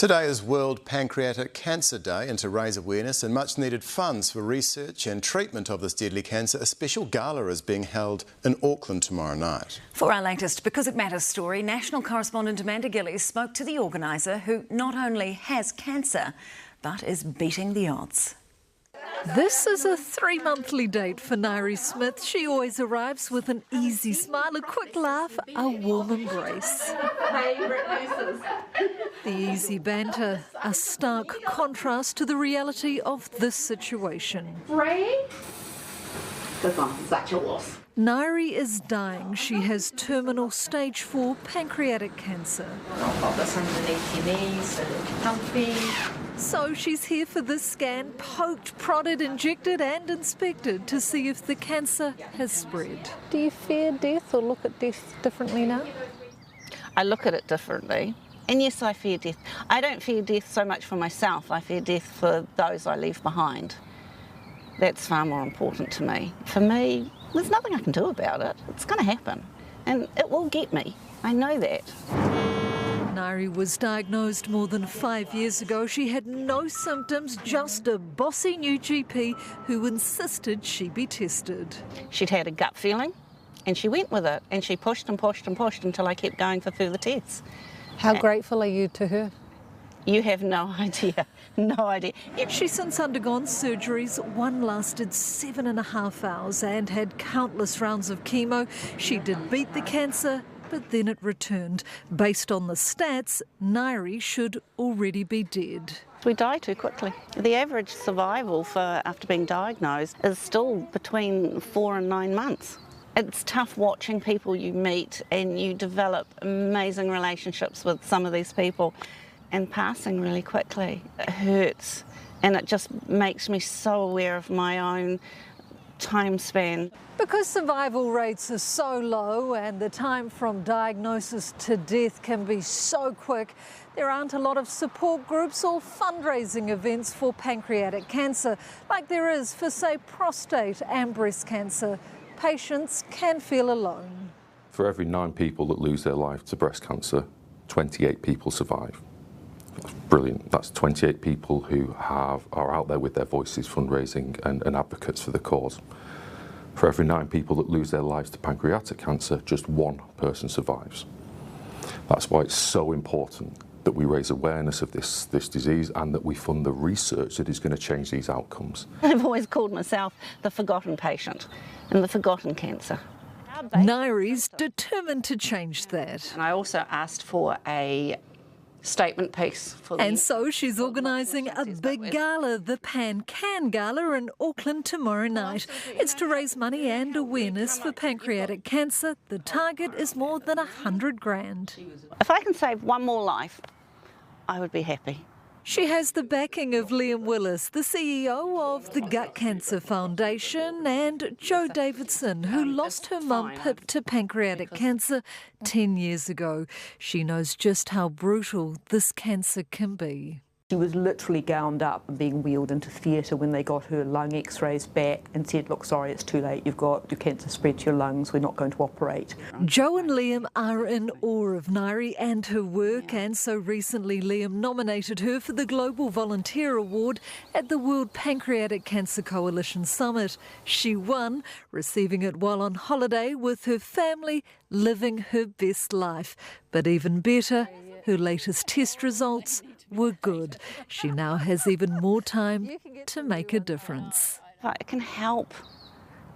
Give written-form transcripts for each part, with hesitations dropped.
Today is World Pancreatic Cancer Day, and to raise awareness and much needed funds for research and treatment of this deadly cancer, a special gala is being held in Auckland tomorrow night. For our latest Because It Matters story, national correspondent Amanda Gillies spoke to the organiser, who not only has cancer, but is beating the odds. This is a 3-monthly date for Nairi Smith. She always arrives with an easy smile, a quick laugh, a warm embrace. The easy banter, a stark contrast to the reality of this situation. Such a loss. Nairi is dying. She has terminal stage 4 pancreatic cancer. I'll pop this underneath your knees so that you're comfy. So she's here for this scan, poked, prodded, injected and inspected to see if the cancer has spread. Do you fear death or look at death differently now? I look at it differently. And yes, I fear death. I don't fear death so much for myself. I fear death for those I leave behind. That's far more important to me. For me, there's nothing I can do about it. It's going to happen. And it will get me. I know that. Nairi was diagnosed more than 5 years ago. She had no symptoms, just a bossy new GP who insisted she be tested. She'd had a gut feeling and she went with it, and she pushed and pushed and pushed until I kept going for further tests. How grateful are you to her? You have no idea, no idea. She's since undergone surgeries. One lasted 7.5 hours and had countless rounds of chemo. She did beat the cancer, but then it returned. Based on the stats, Nairi should already be dead. We die too quickly. The average survival for after being diagnosed is still between 4 and 9 months. It's tough watching people you meet and you develop amazing relationships with some of these people, and passing really quickly. It hurts, and it just makes me so aware of my own time span. Because survival rates are so low and the time from diagnosis to death can be so quick, there aren't a lot of support groups or fundraising events for pancreatic cancer, like there is for, say, prostate and breast cancer. Patients can feel alone. For every 9 people that lose their life to breast cancer, 28 people survive. That's brilliant. That's 28 people who are out there with their voices, fundraising and advocates for the cause. For every 9 people that lose their lives to pancreatic cancer, just 1 person survives. That's why it's so important that we raise awareness of this disease and that we fund the research that is going to change these outcomes. I've always called myself the forgotten patient and the forgotten cancer. Nairi's determined to change that. And I also asked for a statement piece for and so she's organising a big gala, the Can Gala, in Auckland tomorrow night. It's to raise money and awareness for pancreatic cancer. The target is more than 100 grand. If I can save 1 more life, I would be happy. She has the backing of Liam Willis, the CEO of the Gut Cancer Foundation, and Jo Davidson, who lost her mum Pip to pancreatic cancer 10 years ago. She knows just how brutal this cancer can be. She was literally gowned up and being wheeled into theatre when they got her lung x-rays back and said, look, sorry, it's too late, you've got your cancer spread to your lungs, we're not going to operate. Jo and Liam are in awe of Nairi and her work, and so recently Liam nominated her for the Global Volunteer Award at the World Pancreatic Cancer Coalition Summit. She won, receiving it while on holiday with her family, living her best life. But even better, her latest test results were good. She now has even more time to make a difference. If I can help,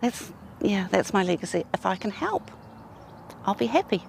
that's my legacy. If I can help, I'll be happy.